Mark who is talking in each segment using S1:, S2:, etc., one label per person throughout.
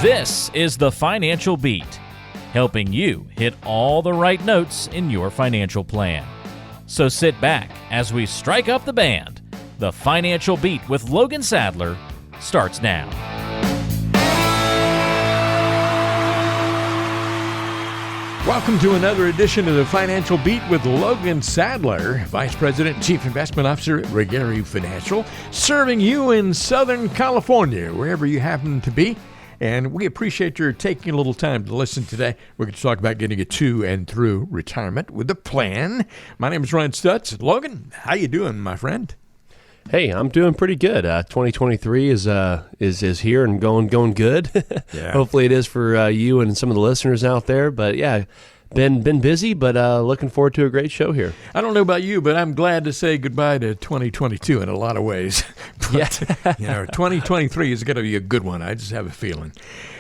S1: This is the Financial Beat, helping you hit all the right notes in your financial plan. So sit back as we strike up the band. The Financial Beat with Logan Sadler starts now.
S2: Welcome to another edition of the Financial Beat with Logan Sadler, Vice President and Chief Investment Officer at Regary Financial, serving you in Southern California, wherever you happen to be. And we appreciate your taking a little time to listen today. We're going to talk about getting you to and through retirement with a plan. My name is Ryan Stutz. Logan, how you doing, my friend?
S3: Hey, I'm doing pretty good. 2023 is here and going good. Yeah. Hopefully it is for you and some of the listeners out there. But yeah, been busy, but looking forward to a great show here. I
S2: don't know about you, but I'm glad to say goodbye to 2022 in a lot of ways. But, 2023 is going to be a good one. I just have a feeling.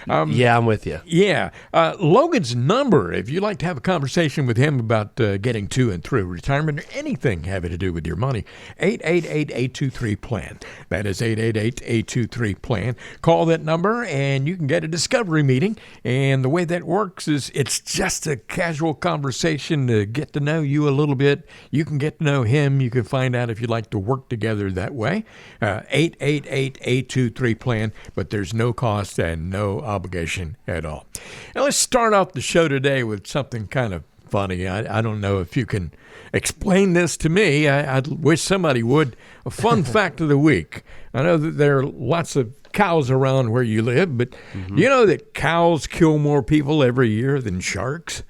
S3: Yeah, I'm with you.
S2: Yeah. Logan's number, if you'd like to have a conversation with him about getting to and through retirement or anything having to do with your money, 888-823-PLAN. That is 888-823-PLAN. Call that number and you can get a discovery meeting. And the way that works is it's just a casual conversation to get to know you a little bit. You can get to know him. You can find out if you'd like to work together that way. 888-823-PLAN. But there's no cost and no obligation at all. Now let's start off the show today with something kind of funny. I don't know if you can explain this to me. I wish somebody would. A fun fact of the week. I know that there are lots of cows around where you live, but you know that cows kill more people every year than sharks?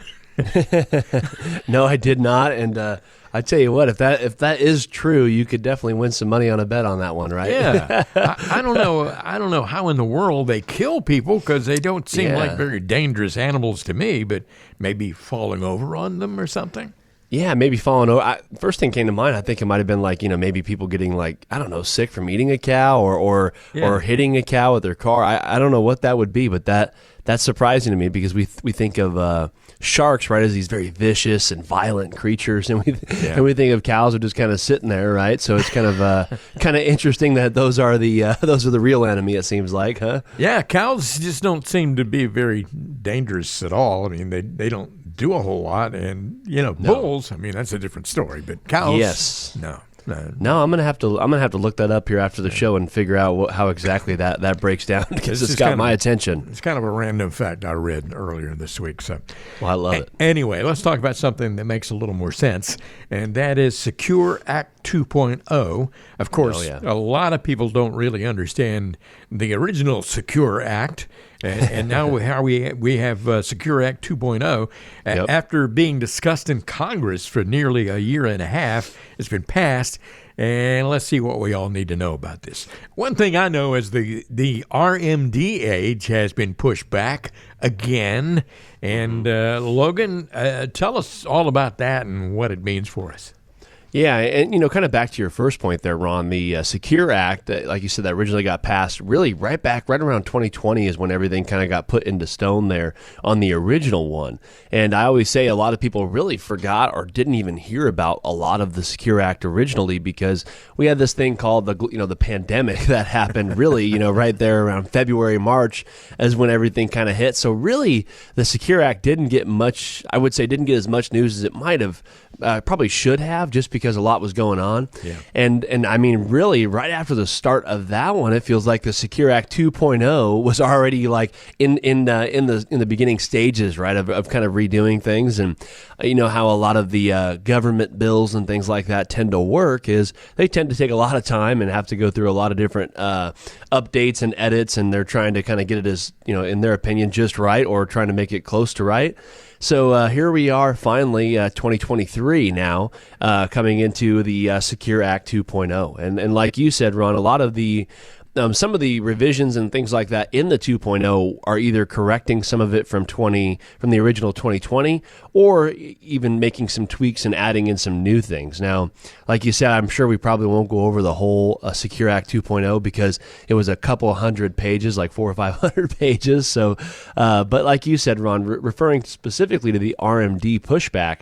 S3: No, I did not. And I tell you what, if that is true, you could definitely win some money on a bet on that one, right?
S2: Yeah. I don't know how in the world they kill people because they don't seem like very dangerous animals to me, but maybe falling over on them or something.
S3: Yeah, maybe falling over. First thing came to mind, I think it might have been like, maybe people getting sick from eating a cow or hitting a cow with their car. I don't know what that would be, but that's surprising to me because we think of sharks, right, as these very vicious and violent creatures, and we think of cows are just kind of sitting there, right? So it's kind of interesting that those are the real enemy. It seems like, huh?
S2: Yeah, cows just don't seem to be very dangerous at all. I mean, they don't do a whole lot, and bulls. I mean, that's a different story. But cows,
S3: yes,
S2: no.
S3: I'm gonna have to look that up here after the show and figure out how exactly that breaks down because it's got my attention.
S2: It's kind of a random fact I read earlier this week. So,
S3: well, I love it.
S2: Anyway, let's talk about something that makes a little more sense, and that is Secure Act 2.0. Of course, a lot of people don't really understand the original Secure Act. And now how we have Secure Act 2.0. After being discussed in Congress for nearly a year and a half, it's been passed. And let's see what we all need to know about this. One thing I know is the RMD age has been pushed back again. And Logan, tell us all about that and what it means for us.
S3: Yeah, and kind of back to your first point there, Ron, the Secure Act, like you said, that originally got passed really right around 2020 is when everything kind of got put into stone there on the original one. And I always say a lot of people really forgot or didn't even hear about a lot of the Secure Act originally because we had this thing called the pandemic that happened really, right there around February, March is when everything kind of hit. So really the Secure Act didn't get as much news as it might have, probably should have, just because a lot was going on. Yeah. And I mean, really, right after the start of that one, it feels like the Secure Act 2.0 was already like in the beginning stages, right, of kind of redoing things. And how a lot of the government bills and things like that tend to work is they tend to take a lot of time and have to go through a lot of different updates and edits, and they're trying to kind of get it as, in their opinion, just right or trying to make it close to right. So here we are finally, 2023 now, coming into the Secure Act 2.0. And like you said, Ron, a lot of the some of the revisions and things like that in the 2.0 are either correcting some of it from the original 2020 or even making some tweaks and adding in some new things. Now, like you said, I'm sure we probably won't go over the whole Secure Act 2.0 because it was a couple hundred pages, like 400 or 500 pages. So, but like you said, Ron, referring specifically to the RMD pushback,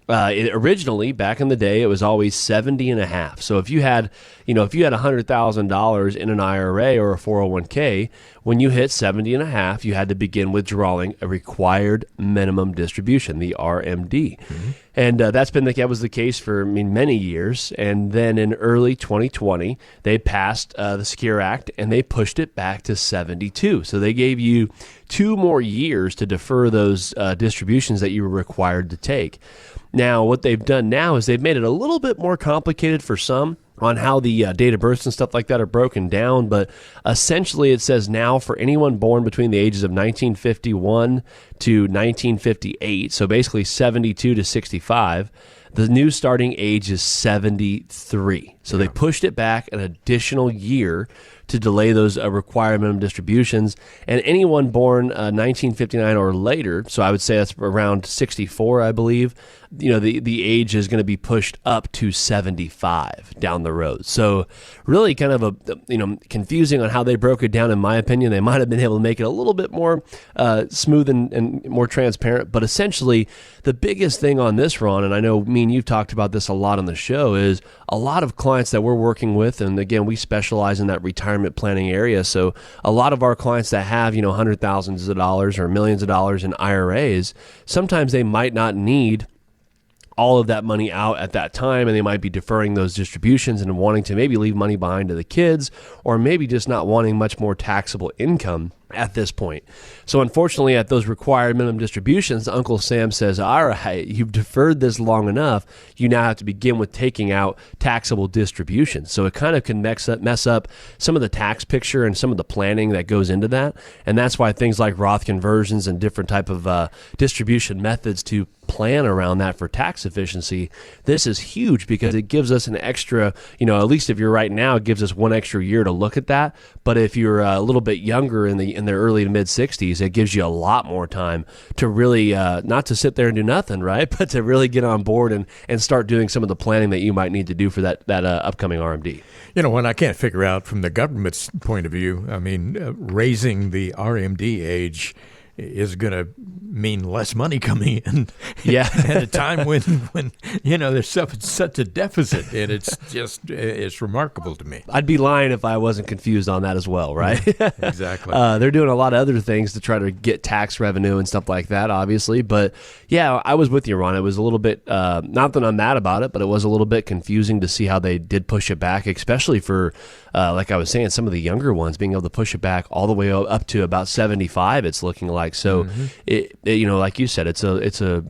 S3: Originally, back in the day, it was always 70 and a half. So if you had $100,000 in an IRA or a 401k, when you hit 70 and a half, you had to begin withdrawing a required minimum distribution, the RMD. Mm-hmm. And that was the case for many years. And then in early 2020, they passed the Secure Act and they pushed it back to 72. So they gave you 2 more years to defer those distributions that you were required to take. Now, what they've done now is they've made it a little bit more complicated for some on how the date of births and stuff like that are broken down. But essentially, it says now for anyone born between the ages of 1951 to 1958, so basically 72 to 65, the new starting age is 73. So they pushed it back an additional year to delay those required minimum distributions. And anyone born 1959 or later, so I would say that's around 64, I believe, the age is going to be pushed up to 75 down the road. So really kind of confusing on how they broke it down. In my opinion, they might have been able to make it a little bit more smooth and more transparent. But essentially, the biggest thing on this, Ron, and I know me and you've talked about this a lot on the show, is a lot of clients that we're working with, and again, we specialize in that retirement planning area. So a lot of our clients that have, hundred thousands of dollars or millions of dollars in IRAs, sometimes they might not need all of that money out at that time, and they might be deferring those distributions and wanting to maybe leave money behind to the kids, or maybe just not wanting much more taxable income at this point. So unfortunately, at those required minimum distributions, Uncle Sam says, all right, you've deferred this long enough, you now have to begin with taking out taxable distributions. So it kind of can mess up some of the tax picture and some of the planning that goes into that. And that's why things like Roth conversions and different type of distribution methods to plan around that for tax efficiency, this is huge because it gives us an extra, at least if you're right now, it gives us 1 extra year to look at that. But if you're a little bit younger in their early to mid 60s, it gives you a lot more time to really not to sit there and do nothing, right? But to really get on board and start doing some of the planning that you might need to do for that upcoming RMD.
S2: When I can't figure out from the government's point of view, raising the RMD age is going to mean less money coming in.
S3: Yeah.
S2: At a time when there's such a deficit, and it's remarkable to me.
S3: I'd be lying if I wasn't confused on that as well, right?
S2: Exactly.
S3: They're doing a lot of other things to try to get tax revenue and stuff like that, obviously. But yeah, I was with you, Ron. It was a little bit, not that I'm mad about it, but it was a little bit confusing to see how they did push it back, especially for, like I was saying, some of the younger ones being able to push it back all the way up to about 75, it's looking like. So, like you said, it's a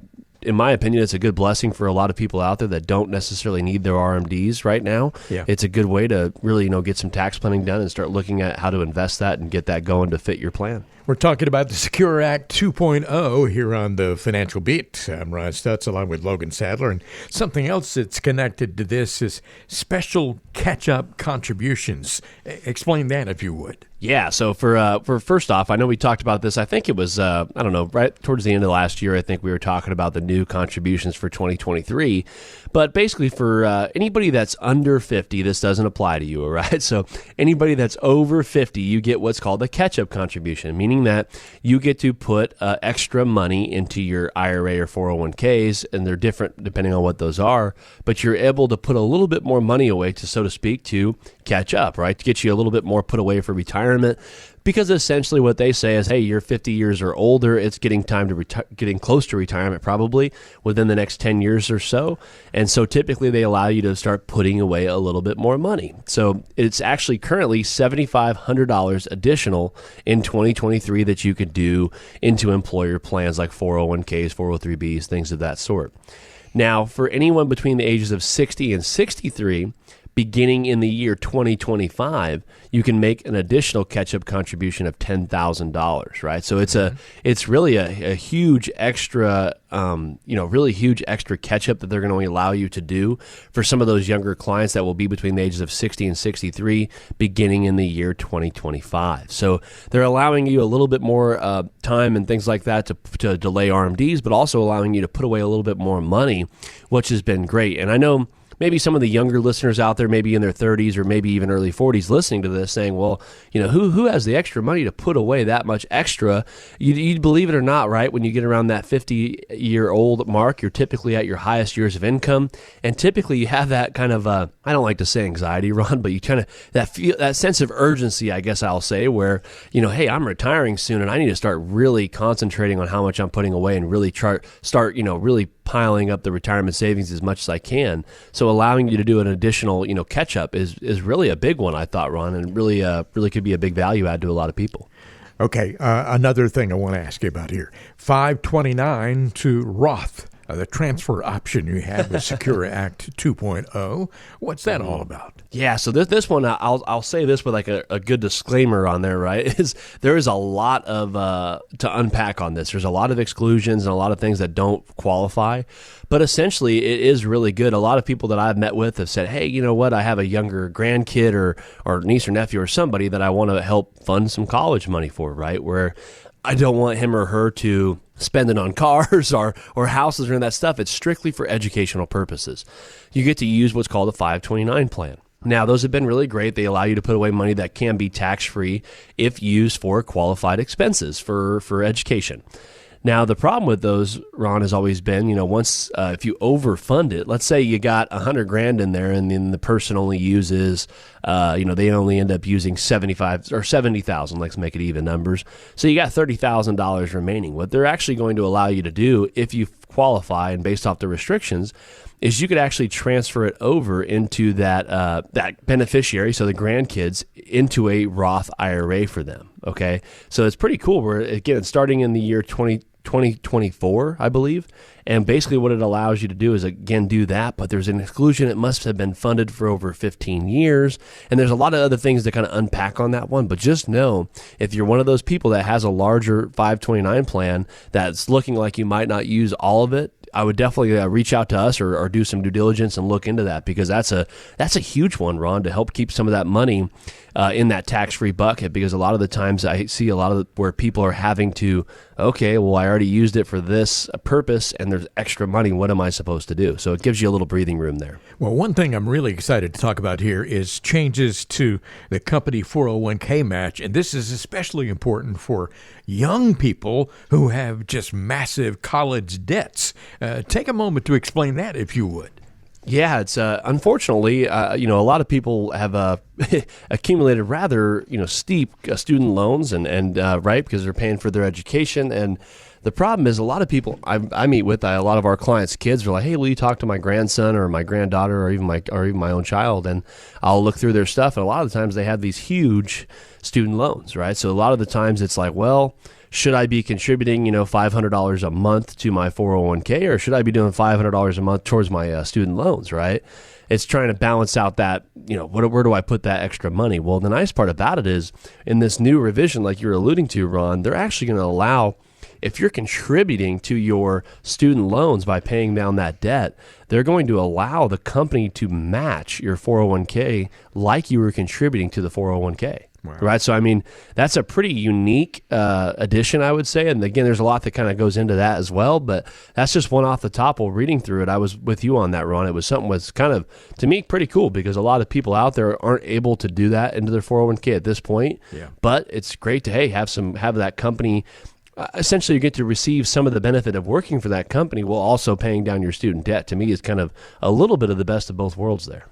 S3: in my opinion, it's a good blessing for a lot of people out there that don't necessarily need their RMDs right now.
S2: Yeah.
S3: It's a good way to really, get some tax planning done and start looking at how to invest that and get that going to fit your plan.
S2: We're talking about the Secure Act 2.0 here on the Financial Beat. I'm Ron Stutz along with Logan Sadler. And something else that's connected to this is special catch-up contributions. Explain that if you would.
S3: Yeah, so for first off, I know we talked about this. I think it was, right towards the end of last year, I think we were talking about the new contributions for 2023. But basically for anybody that's under 50, this doesn't apply to you, all right? So anybody that's over 50, you get what's called a catch-up contribution, meaning that you get to put extra money into your IRA or 401ks, and they're different depending on what those are, but you're able to put a little bit more money away to, so to speak, to catch up, right? To get you a little bit more put away for retirement. Because essentially what they say is, hey, you're 50 years or older, it's getting time to getting close to retirement probably within the next 10 years or so. And so typically they allow you to start putting away a little bit more money. So it's actually currently $7,500 additional in 2023 that you could do into employer plans like 401ks, 403bs, things of that sort. Now, for anyone between the ages of 60 and 63, beginning in the year 2025, you can make an additional catch-up contribution of $10,000, right? So it's really a huge extra, really huge extra catch-up that they're going to allow you to do for some of those younger clients that will be between the ages of 60 and 63, beginning in the year 2025. So they're allowing you a little bit more time and things like that to delay RMDs, but also allowing you to put away a little bit more money, which has been great. And I know maybe some of the younger listeners out there, maybe in their 30s or maybe even early 40s listening to this saying, well, who has the extra money to put away that much extra? You'd believe it or not, right? When you get around that 50-year-old mark, you're typically at your highest years of income. And typically you have that kind of, I don't like to say anxiety, Ron, but you kind of, that sense of urgency, I guess I'll say, where, hey, I'm retiring soon and I need to start really concentrating on how much I'm putting away and really start, really piling up the retirement savings as much as I can. So allowing you to do an additional, catch up is really a big one, I thought, Ron, and really could be a big value add to a lot of people.
S2: Okay, another thing I want to ask you about here. 529 to Roth, the transfer option you have with Secure Act 2.0. What's that all about?
S3: Yeah, so this one, I'll say this with like a good disclaimer on there, right? There is a lot of to unpack on this. There's a lot of exclusions and a lot of things that don't qualify. But essentially, it is really good. A lot of people that I've met with have said, hey, you know what? I have a younger grandkid or niece or nephew or somebody that I want to help fund some college money for, right? Where I don't want him or her to spend it on cars or houses or that stuff. It's strictly for educational purposes. You get to use what's called a 529 plan. Now, those have been really great. They allow you to put away money that can be tax-free if used for qualified expenses for education. Now, the problem with those, Ron, has always been, once if you overfund it, let's say you got $100,000 in there and then the person only uses, they only end up using 75 or 70,000. Let's make it even numbers. So you got $30,000 remaining. What they're actually going to allow you to do, if you qualify and based off the restrictions, is you could actually transfer it over into that beneficiary, so the grandkids, into a Roth IRA for them. Okay, so it's pretty cool. We're again starting in the year 2024, I believe. And basically what it allows you to do is, again, do that. But there's an exclusion. It must have been funded for over 15 years. And there's a lot of other things to kind of unpack on that one. But just know, if you're one of those people that has a larger 529 plan that's looking like you might not use all of it, I would definitely reach out to us or do some due diligence and look into that, because that's a huge one, Ron, to help keep some of that money in that tax-free bucket. Because a lot of the times I see a lot of where people are having to, okay, well, I already used it for this purpose and there's extra money. What am I supposed to do? So it gives you a little breathing room there.
S2: Well, one thing I'm really excited to talk about here is changes to the company 401k match. And this is especially important for young people who have just massive college debts. Take a moment to explain that, if you would.
S3: Yeah, it's unfortunately, a lot of people have accumulated rather, steep student loans and right, because they're paying for their education. And the problem is, a lot of people I meet with, a lot of our clients' kids are like, hey, will you talk to my grandson or my granddaughter or even my own child? And I'll look through their stuff. And a lot of the times they have these huge student loans, right? So a lot of the times it's like, well, should I be contributing, $500 a month to my 401k, or should I be doing $500 a month towards my student loans, right? It's trying to balance out that, where do I put that extra money? Well, the nice part about it is, in this new revision, like you're alluding to, Ron, they're actually going to allow, if you're contributing to your student loans by paying down that debt, they're going to allow the company to match your 401k like you were contributing to the 401k. Wow. Right. So, I mean, that's a pretty unique addition, I would say. And again, there's a lot that kind of goes into that as well. But that's just one off the top while reading through it. I was with you on that, Ron. It was something that's kind of, to me, pretty cool, because a lot of people out there aren't able to do that into their 401k at this point. Yeah. But it's great to, have that company. Essentially, you get to receive some of the benefit of working for that company while also paying down your student debt. To me, is kind of a little bit of the best of both worlds there.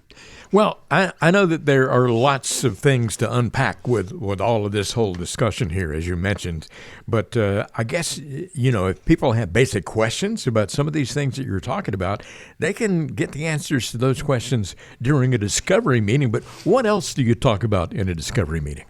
S2: Well, I know that there are lots of things to unpack with all of this whole discussion here, as you mentioned. But I guess, if people have basic questions about some of these things that you're talking about, they can get the answers to those questions during a discovery meeting. But what else do you talk about in a discovery meeting?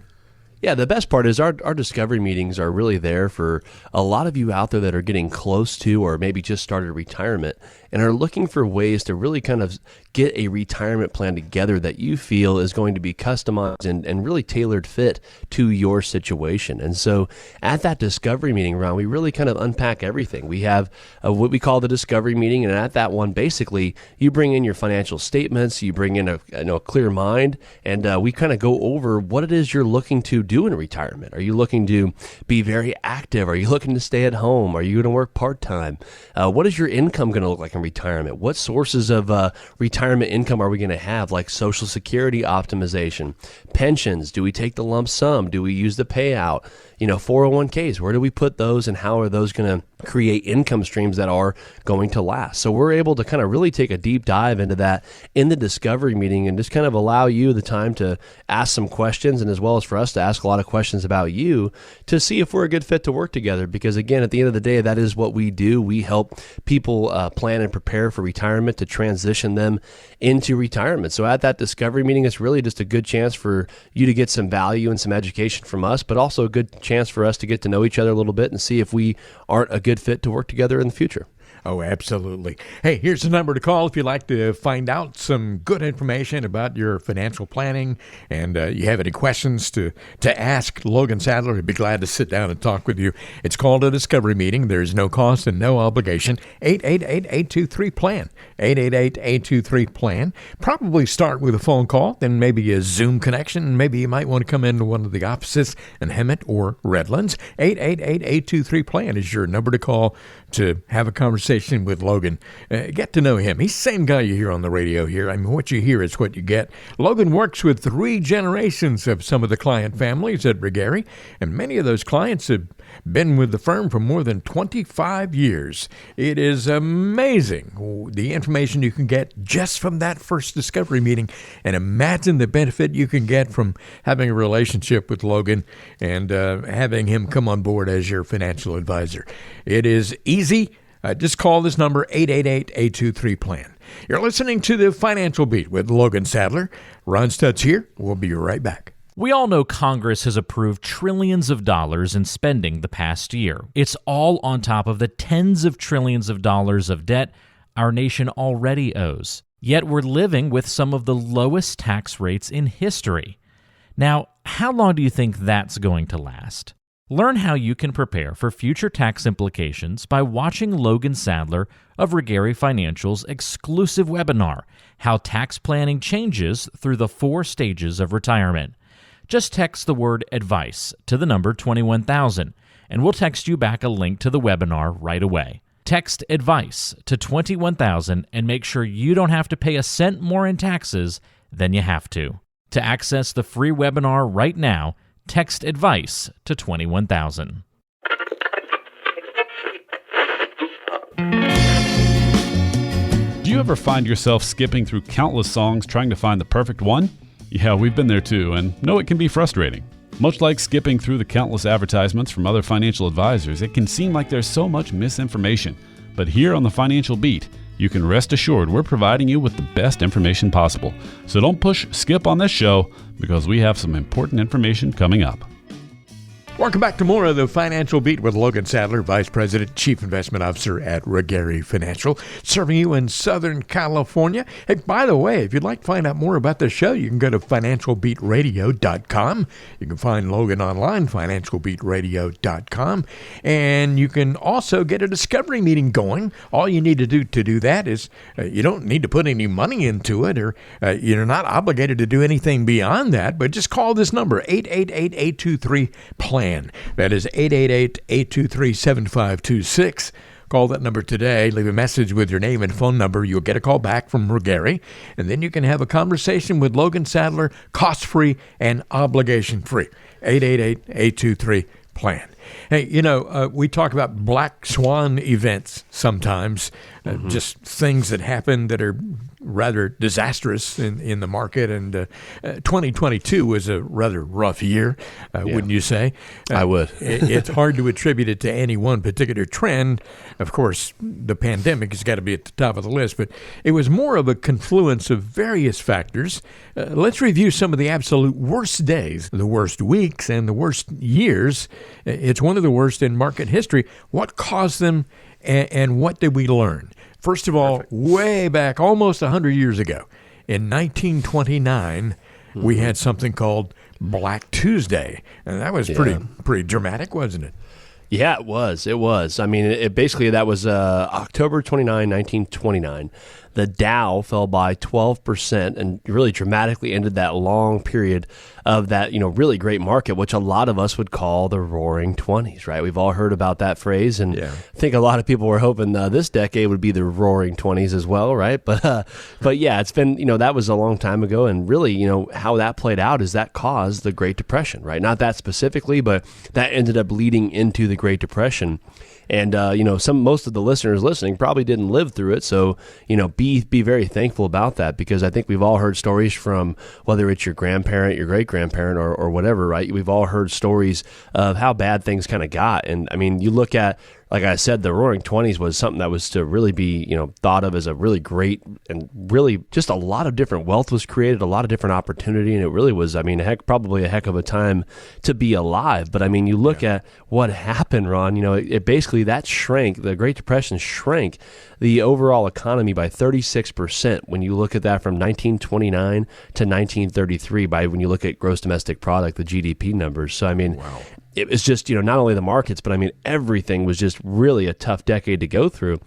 S3: Yeah, the best part is our discovery meetings are really there for a lot of you out there that are getting close to or maybe just started retirement and are looking for ways to really kind of get a retirement plan together that you feel is going to be customized and really tailored fit to your situation. And so at that discovery meeting, Ron, we really kind of unpack everything. We have what we call the discovery meeting, and at that one, basically, you bring in your financial statements, you bring in a clear mind, and we kind of go over what it is you're looking to do in retirement. Are you looking to be very active? Are you looking to stay at home? Are you going to work part-time? What is your income going to look like in retirement? What sources of retirement retirement income are we going to have, like Social Security optimization, pensions? Do we take the lump sum? Do we use the payout? 401ks, where do we put those, and how are those going to create income streams that are going to last? So we're able to kind of really take a deep dive into that in the discovery meeting and just kind of allow you the time to ask some questions, and as well as for us to ask a lot of questions about you to see if we're a good fit to work together. Because again, at the end of the day, that is what we do. We help people plan and prepare for retirement, to transition them into retirement. So at that discovery meeting, it's really just a good chance for you to get some value and some education from us, but also a good chance for us to get to know each other a little bit and see if we aren't a good fit to work together in the future.
S2: Oh, absolutely. Hey, here's the number to call if you'd like to find out some good information about your financial planning, and you have any questions to ask Logan Sadler. He'd be glad to sit down and talk with you. It's called a discovery meeting. There's no cost and no obligation. 888-823-PLAN. 888-823-PLAN. Probably start with a phone call, then maybe a Zoom connection. Maybe you might want to come into one of the offices in Hemet or Redlands. 888-823-PLAN is your number to call to have a conversation with Logan. Get to know him. He's the same guy you hear on the radio here. I mean, what you hear is what you get. Logan works with 3 generations of some of the client families at Regari, and many of those clients have been with the firm for more than 25 years. It is amazing the information you can get just from that first discovery meeting, and imagine the benefit you can get from having a relationship with Logan and having him come on board as your financial advisor. It is easy. Just call this number, 888-823-PLAN. You're listening to The Financial Beat with Logan Sadler. Ron Stutz here. We'll be right back.
S1: We all know Congress has approved trillions of dollars in spending the past year. It's all on top of the tens of trillions of dollars of debt our nation already owes. Yet we're living with some of the lowest tax rates in history. Now, how long do you think that's going to last? Learn how you can prepare for future tax implications by watching Logan Sadler of Regari Financial's exclusive webinar, How Tax Planning Changes Through the 4 Stages of Retirement. Just text the word advice to the number 21,000, and we'll text you back a link to the webinar right away. Text advice to 21,000 and make sure you don't have to pay a cent more in taxes than you have to. To access the free webinar right now, text advice to 21,000.
S4: Do you ever find yourself skipping through countless songs trying to find the perfect one? Yeah, we've been there too, and know it can be frustrating. Much like skipping through the countless advertisements from other financial advisors, it can seem like there's so much misinformation. But here on the Financial Beat, you can rest assured we're providing you with the best information possible. So don't push skip on this show, because we have some important information coming up.
S2: Welcome back to more of the Financial Beat with Logan Sadler, Vice President, Chief Investment Officer at Regari Financial, serving you in Southern California. Hey, by the way, if you'd like to find out more about the show, you can go to financialbeatradio.com. You can find Logan online, financialbeatradio.com. And you can also get a discovery meeting going. All you need to do that is you don't need to put any money into it, or you're not obligated to do anything beyond that, but just call this number, 888-823-PLAN. That is 888-823-7526. Call that number today. Leave a message with your name and phone number. You'll get a call back from Regari, and then you can have a conversation with Logan Sadler, cost-free and obligation-free. 888-823-PLAN. Hey, we talk about black swan events sometimes, just things that happen that are rather disastrous in the market. And 2022 was a rather rough year, wouldn't you say?
S3: I would.
S2: It's hard to attribute it to any one particular trend. Of course, the pandemic has got to be at the top of the list, but it was more of a confluence of various factors. Let's review some of the absolute worst days, the worst weeks, and the worst years. It's one of the worst in market history. What caused them, and what did we learn? First of all, way back, almost 100 years ago, in 1929, we had something called Black Tuesday, and that was pretty dramatic, wasn't it?
S3: Yeah, it was. I mean, it basically, that was October 29, 1929. The Dow fell by 12% and really dramatically ended that long period of that, really great market, which a lot of us would call the Roaring '20s, right? We've all heard about that phrase, and I think a lot of people were hoping this decade would be the Roaring '20s as well, right? But yeah, it's been, that was a long time ago, and really, how that played out is that caused the Great Depression, right? Not that specifically, but that ended up leading into the Great Depression. And, most of the listeners listening probably didn't live through it. So, be very thankful about that, because I think we've all heard stories from, whether it's your grandparent, your great-grandparent, or whatever, right? We've all heard stories of how bad things kind of got. And, I mean, you look at, like I said, the Roaring '20s was something that was to really be, thought of as a really great, and really just a lot of different wealth was created, a lot of different opportunity, and it really was, probably a heck of a time to be alive. But you look at what happened, Ron. It basically, that shrank. The Great Depression shrank the overall economy by 36% when you look at that from 1929 to 1933. When you look at gross domestic product, the GDP numbers. So wow. It was just, not only the markets, but everything was just really a tough decade to go through.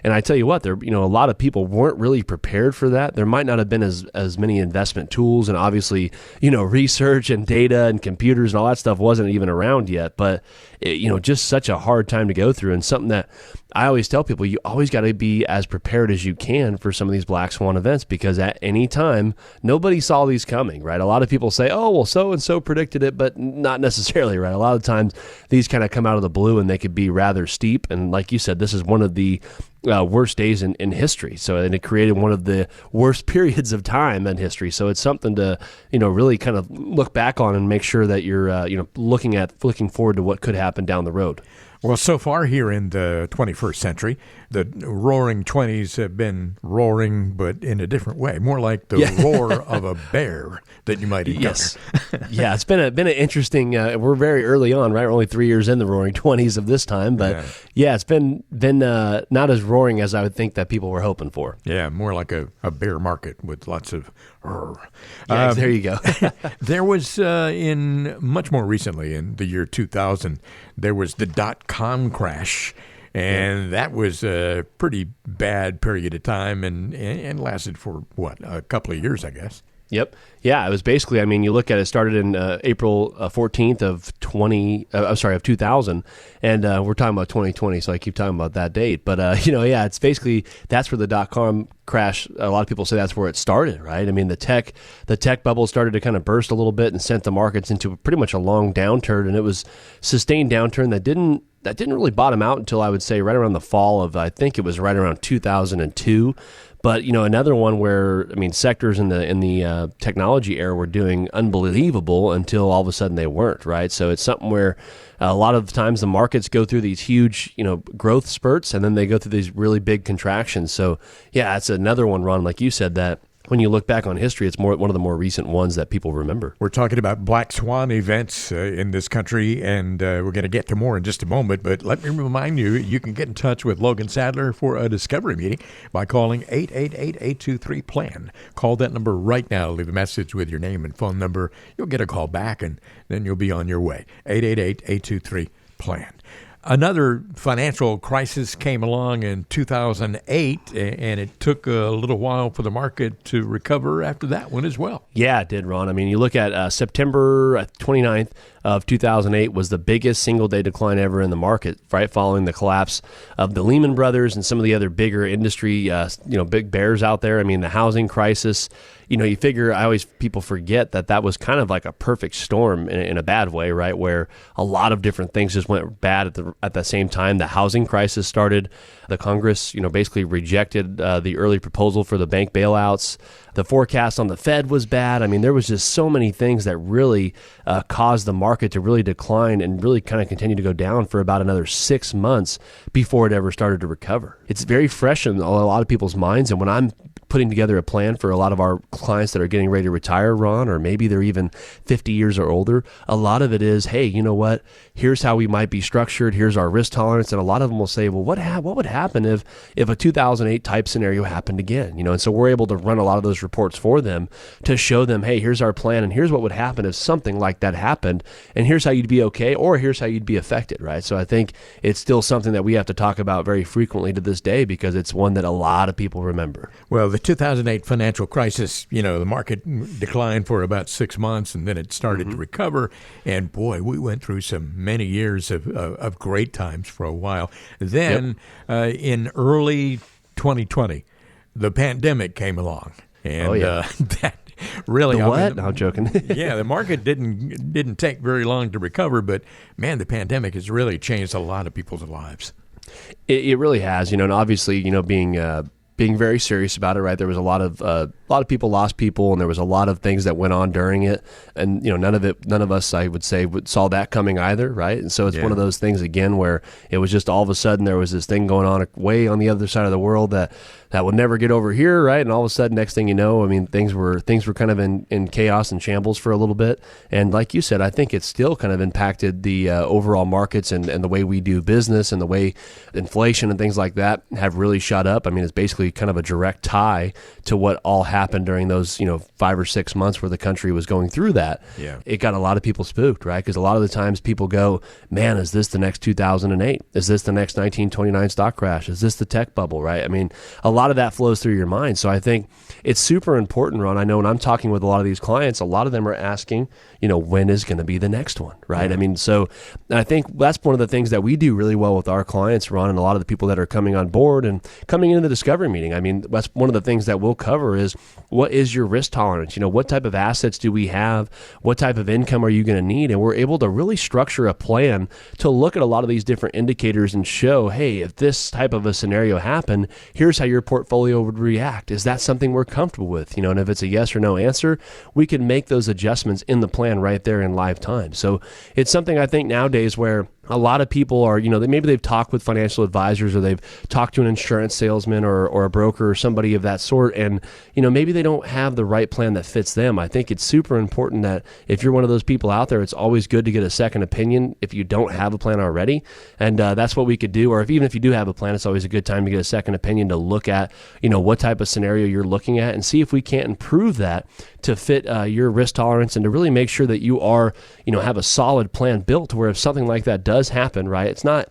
S3: And I tell you what, there, a lot of people weren't really prepared for that. There might not have been as many investment tools, and obviously, research and data and computers and all that stuff wasn't even around yet. But just such a hard time to go through, and something that I always tell people, you always got to be as prepared as you can for some of these black swan events, because at any time, nobody saw these coming, right? A lot of people say, oh, well, so-and-so predicted it, but not necessarily, right? A lot of times these kind of come out of the blue, and they could be rather steep. And like you said, this is one of the worst days in history. So, and it created one of the worst periods of time in history. So it's something to, really kind of look back on and make sure that you're, looking forward to what could happen down the road.
S2: Well, so far here in the 21st century, the Roaring '20s have been roaring, but in a different way, more like the roar of a bear that you might encounter.
S3: Yes. Yeah, it's been an interesting, we're very early on, right? We're only 3 years in the Roaring '20s of this time, but it's been not as roaring as I would think that people were hoping for.
S2: Yeah, more like a bear market with lots of
S3: there you go.
S2: There was, much more recently, in the year 2000, there was the .com crash, and that was a pretty bad period of time, and lasted for, a couple of years, I guess.
S3: Yep. Yeah, it was basically, you look at it, started in April 14th of 2000, and we're talking about 2020, so I keep talking about that date. But, it's basically, that's where the .com crash, a lot of people say that's where it started, right? The tech bubble started to kind of burst a little bit and sent the markets into pretty much a long downturn, and it was sustained downturn that didn't really bottom out until, I would say, right around the fall of, I think it was right around 2002. But, another one where, sectors in the technology era were doing unbelievable until all of a sudden they weren't, right? So it's something where a lot of times the markets go through these huge, growth spurts, and then they go through these really big contractions. So, yeah, it's another one, Ron, like you said, that when you look back on history, it's one of the more recent ones that people remember.
S2: We're talking about black swan events in this country, and we're going to get to more in just a moment. But let me remind you, you can get in touch with Logan Sadler for a discovery meeting by calling 888-823-PLAN. Call that number right now. Leave a message with your name and phone number. You'll get a call back, and then you'll be on your way. 888-823-PLAN. Another financial crisis came along in 2008, and it took a little while for the market to recover after that one as well.
S3: Yeah, it did, Ron. You look at September 29th of 2008 was the biggest single-day decline ever in the market, right, following the collapse of the Lehman Brothers and some of the other bigger industry, big bears out there. The housing crisis. You figure, people forget that was kind of like a perfect storm in a bad way, right? Where a lot of different things just went bad at the same time. The housing crisis started. The Congress, basically rejected the early proposal for the bank bailouts. The forecast on the Fed was bad. There was just so many things that really caused the market to really decline and really kind of continue to go down for about another 6 months before it ever started to recover. It's very fresh in a lot of people's minds, and when I'm putting together a plan for a lot of our clients that are getting ready to retire, Ron, or maybe they're even 50 years or older, a lot of it is, hey, you know what? Here's how we might be structured. Here's our risk tolerance. And a lot of them will say, well, what would happen if a 2008 type scenario happened again? And so we're able to run a lot of those reports for them to show them, hey, here's our plan, and here's what would happen if something like that happened, and here's how you'd be okay, or here's how you'd be affected, right? So I think it's still something that we have to talk about very frequently to this day because it's one that a lot of people remember.
S2: Well, the 2008 financial crisis, the market declined for about 6 months, and then it started to recover. And boy, we went through many years of great times for a while. Then in early 2020, the pandemic came along, and that really,
S3: what? No, I'm joking.
S2: Yeah, the market didn't take very long to recover, but man, the pandemic has really changed a lot of people's lives.
S3: It really has, and obviously, being very serious about it, right? There was a lot of people lost people, and there was a lot of things that went on during it, and none of us, I would say, saw that coming either, right? And so it's one of those things again where it was just all of a sudden there was this thing going on way on the other side of the world that would never get over here, right? And all of a sudden, next thing you know, things were kind of in chaos and shambles for a little bit. And like you said, I think it's still kind of impacted the overall markets and the way we do business and the way inflation and things like that have really shot up. It's basically kind of a direct tie to what all happened during those 5 or 6 months where the country was going through that. Yeah, it got a lot of people spooked, right? Because a lot of the times people go, man, is this the next 2008? Is this the next 1929 stock crash? Is this the tech bubble, right? A lot of that flows through your mind. So I think it's super important, Ron. I know when I'm talking with a lot of these clients, a lot of them are asking, when is going to be the next one, right? So I think that's one of the things that we do really well with our clients, Ron, and a lot of the people that are coming on board and coming into the discovery meeting. That's one of the things that we'll cover is what is your risk tolerance? What type of assets do we have? What type of income are you going to need? And we're able to really structure a plan to look at a lot of these different indicators and show, hey, if this type of a scenario happened, here's how your portfolio would react. Is that something we're comfortable with? And if it's a yes or no answer, we can make those adjustments in the plan right there in live time. So it's something I think nowadays where a lot of people are, maybe they've talked with financial advisors or they've talked to an insurance salesman or a broker or somebody of that sort. And, maybe they don't have the right plan that fits them. I think it's super important that if you're one of those people out there, it's always good to get a second opinion if you don't have a plan already. And that's what we could do. Or even if you do have a plan, it's always a good time to get a second opinion to look at, what type of scenario you're looking at and see if we can't improve that to fit your risk tolerance and to really make sure that you are, have a solid plan built to where if something like that does happen, right? It's not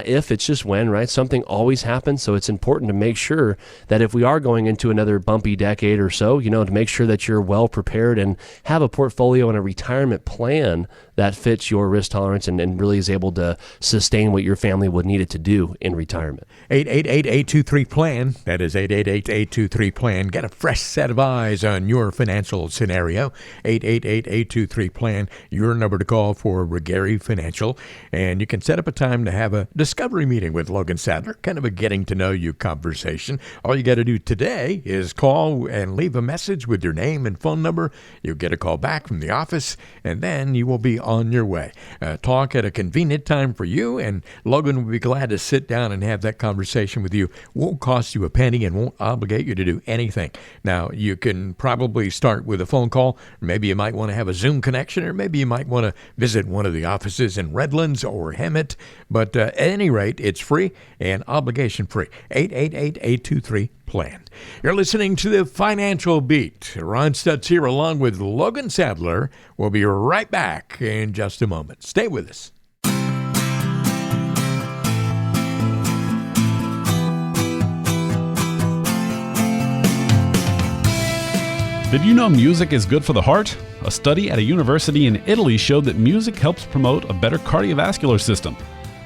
S3: if, it's just when, right? Something always happens. So it's important to make sure that if we are going into another bumpy decade or so, to make sure that you're well prepared and have a portfolio and a retirement plan that fits your risk tolerance and really is able to sustain what your family would need it to do in retirement.
S2: 888-823-PLAN. That is 888-823-PLAN. Get a fresh set of eyes on your financial scenario. 888-823-PLAN. Your number to call for Gary Financial. And you can set up a time to have a discovery meeting with Logan Sadler, kind of a getting to know you conversation. All you got to do today is call and leave a message with your name and phone number. You'll get a call back from the office, and then you will be on your way. Talk at a convenient time for you, and Logan will be glad to sit down and have that conversation with you. Won't cost you a penny and won't obligate you to do anything. Now, you can probably start with a phone call. Maybe you might want to have a Zoom connection, or maybe you might want to visit one of the offices in Redlands or Hemet. But at any rate, it's free and obligation free. 888-823-PLAN. You're listening to the Financial Beat. Ron Stutz here along with Logan Sadler. We'll be right back in just a moment. Stay with us.
S4: Did you know music is good for the heart? A study at a university in Italy showed that music helps promote a better cardiovascular system.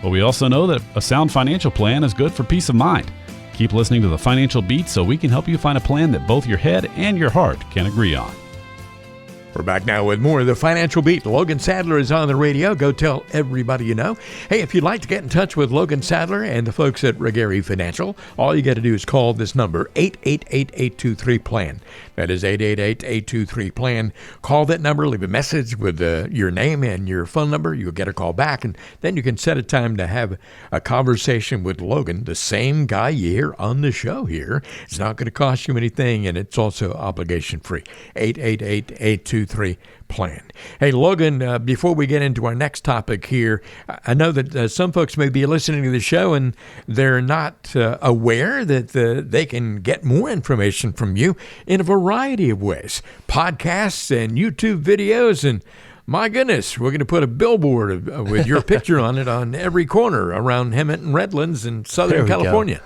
S4: But we also know that a sound financial plan is good for peace of mind. Keep listening to the Financial Beat so we can help you find a plan that both your head and your heart can agree on.
S2: We're back now with more of the Financial Beat. Logan Sadler is on the radio. Go tell everybody you know. Hey, if you'd like to get in touch with Logan Sadler and the folks at Regary Financial, all you got to do is call this number, 888-823-PLAN. That is 888-823-PLAN. Call that number, leave a message with your name and your phone number. You'll get a call back, and then you can set a time to have a conversation with Logan, the same guy you hear on the show here. It's not going to cost you anything, and it's also obligation-free. 888-823-PLAN. Hey, Logan, before we get into our next topic here, I know that some folks may be listening to the show and they're not aware that they can get more information from you in a variety of ways. Podcasts and YouTube videos, and my goodness, we're going to put a billboard with your picture on it on every corner around Hemet and Redlands in Southern California.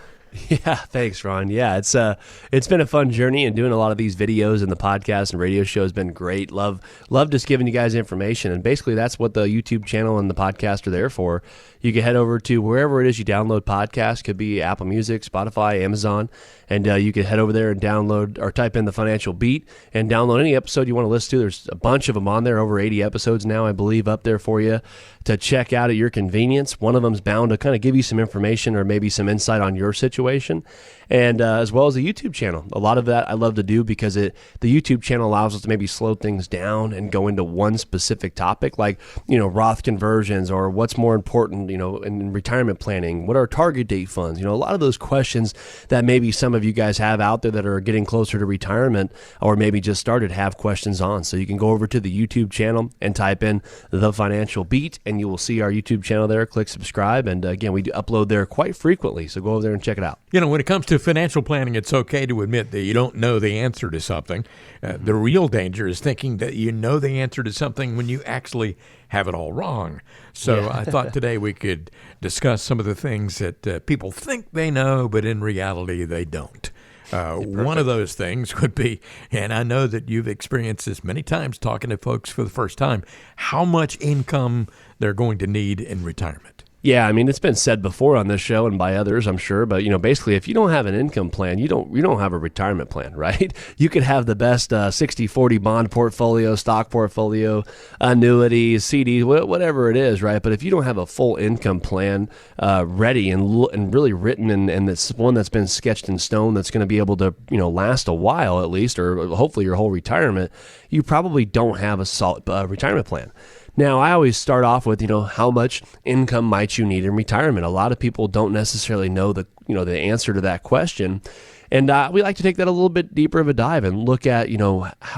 S3: Yeah, thanks, Ron. Yeah, it's been a fun journey, and doing a lot of these videos and the podcast and radio show has been great. Love just giving you guys information, and basically that's what the YouTube channel and the podcast are there for. You can head over to wherever it is you download podcasts. Could be Apple Music, Spotify, Amazon, and you can head over there and download or type in the Financial Beat and download any episode you want to listen to. There's a bunch of them on there, over 80 episodes now, I believe, up there for you to check out at your convenience. One of them's bound to kind of give you some information or maybe some insight on your situation, and as well as the YouTube channel. A lot of that I love to do because the YouTube channel allows us to maybe slow things down and go into one specific topic, like, Roth conversions, or what's more important, in retirement planning. What are target date funds? A lot of those questions that maybe some of you guys have out there that are getting closer to retirement or maybe just started have questions on. So you can go over to the YouTube channel and type in The Financial Beat, and you will see our YouTube channel there. Click subscribe. And again, we do upload there quite frequently. So go over there and check it out.
S2: When it comes to financial planning, it's okay to admit that you don't know the answer to something. The real danger is thinking that you know the answer to something when you actually have it all wrong. So I thought today we could discuss some of the things that people think they know, but in reality they don't. One of those things would be, and I know that you've experienced this many times talking to folks for the first time, how much income they're going to need in retirement.
S3: Yeah, I mean, it's been said before on this show and by others, I'm sure, but basically, if you don't have an income plan, you don't have a retirement plan, right? You could have the best 60-40 bond portfolio, stock portfolio, annuities, CDs, whatever it is, right? But if you don't have a full income plan ready and really written, and it's one that's been sketched in stone that's going to be able to last a while at least, or hopefully your whole retirement, you probably don't have a solid retirement plan. Now, I always start off with, how much income might you need in retirement? A lot of people don't necessarily know the answer to that question. And we like to take that a little bit deeper of a dive and look at,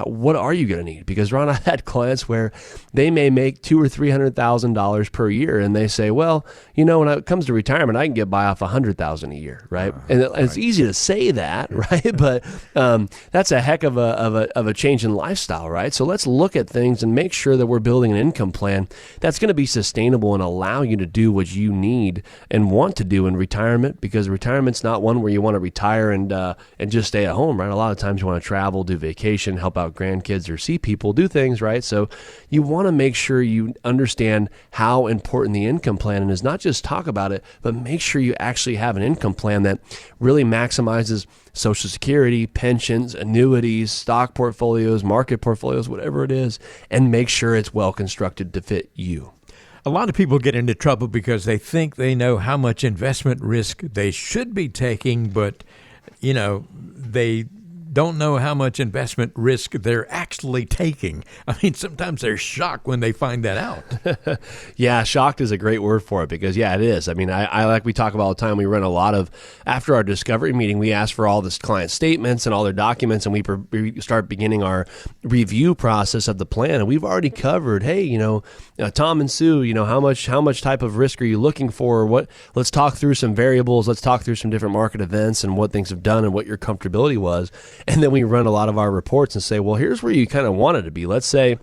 S3: what are you going to need? Because, Ron, I've had clients where they may make $200,000 or $300,000 per year, and they say, well, when it comes to retirement, I can get by off $100,000 a year, right? And it's easy to say that, right? But that's a heck of a change in lifestyle, right? So let's look at things and make sure that we're building an income plan that's going to be sustainable and allow you to do what you need and want to do in retirement, because retirement's not one where you want to retire and just stay at home, right? A lot of times you want to travel, do vacation, help out grandkids, or see people, do things, right? So you want to make sure you understand how important the income plan is, not just talk about it, but make sure you actually have an income plan that really maximizes Social Security, pensions, annuities, stock portfolios, market portfolios, whatever it is, and make sure it's well constructed to fit you.
S2: A lot of people get into trouble because they think they know how much investment risk they should be taking, but they don't know how much investment risk they're actually taking. I mean, sometimes they're shocked when they find that out.
S3: Yeah, shocked is a great word for it, because, it is. I mean, I like we talk about all the time, we run a lot of, after our discovery meeting, we ask for all the client statements and all their documents, and we start beginning our review process of the plan. And we've already covered, hey, Tom and Sue, how much type of risk are you looking for? Let's talk through some variables. Let's talk through some different market events and what things have done and what your comfortability was. And then we run a lot of our reports and say, well, here's where you kind of wanted to be. Let's say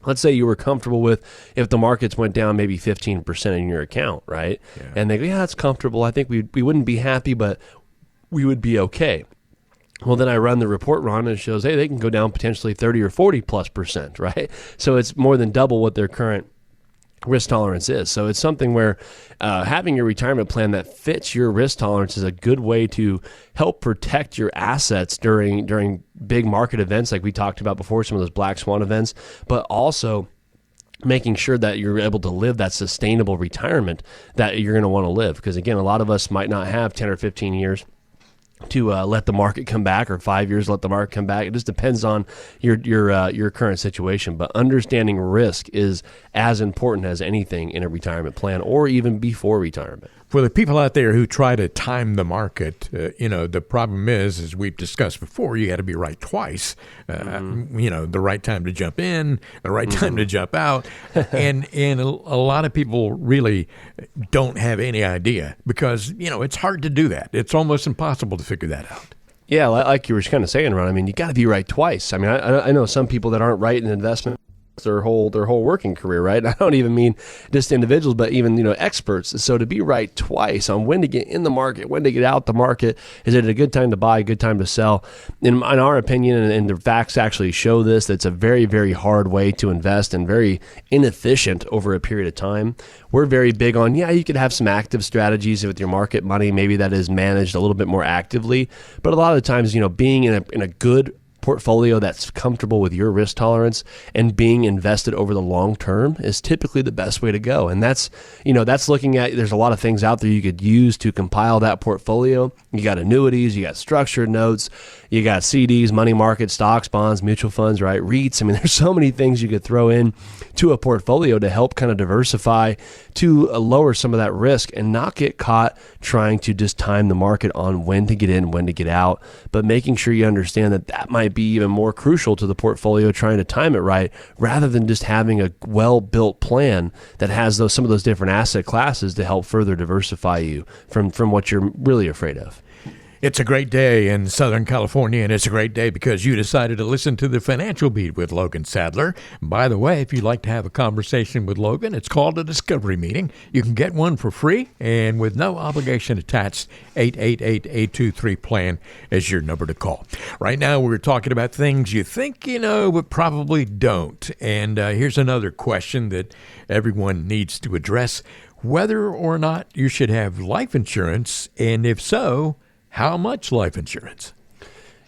S3: you were comfortable with if the markets went down maybe 15% in your account, right? Yeah. And they go, yeah, that's comfortable. I think we wouldn't be happy, but we would be okay. Well, then I run the report, Ron, and it shows, hey, they can go down potentially 30 or 40+%, right? So it's more than double what their current risk tolerance is. So it's something where having your retirement plan that fits your risk tolerance is a good way to help protect your assets during big market events like we talked about before, some of those black swan events, but also making sure that you're able to live that sustainable retirement that you're going to want to live. Because again, a lot of us might not have 10 or 15 years to let the market come back, or 5 years let the market come back. It just depends on your current situation. But understanding risk is as important as anything in a retirement plan, or even before retirement.
S2: For the people out there who try to time the market, the problem is, as we've discussed before, you got to be right twice. The right time to jump in, the right time to jump out. and a lot of people really don't have any idea because, it's hard to do that. It's almost impossible to figure that out.
S3: Yeah, like you were kind of saying, Ron, I mean, you got to be right twice. I mean, I know some people that aren't right in investment their whole working career, right? I don't even mean just individuals, but even experts. So to be right twice on when to get in the market, when to get out the market, is it a good time to buy, a good time to sell? In our opinion, and the facts actually show this, that's a very, very hard way to invest and very inefficient over a period of time. We're very big on, you could have some active strategies with your market money, maybe that is managed a little bit more actively, but a lot of the times, being in a good portfolio that's comfortable with your risk tolerance and being invested over the long term is typically the best way to go. And that's looking at, there's a lot of things out there you could use to compile that portfolio. You got annuities, you got structured notes, you got CDs, money market, stocks, bonds, mutual funds, right? REITs. I mean, there's so many things you could throw in to a portfolio to help kind of diversify, to lower some of that risk and not get caught trying to just time the market on when to get in, when to get out, but making sure you understand that might be even more crucial to the portfolio, trying to time it right, rather than just having a well-built plan that has some of those different asset classes to help further diversify you from what you're really afraid of.
S2: It's a great day in Southern California, and it's a great day because you decided to listen to the Financial Beat with Logan Sadler. By the way, if you'd like to have a conversation with Logan, it's called a discovery meeting. You can get one for free and with no obligation attached. 888-823-PLAN is your number to call. Right now, we're talking about things you think you know, but probably don't. And here's another question that everyone needs to address: whether or not you should have life insurance, and if so, how much life insurance?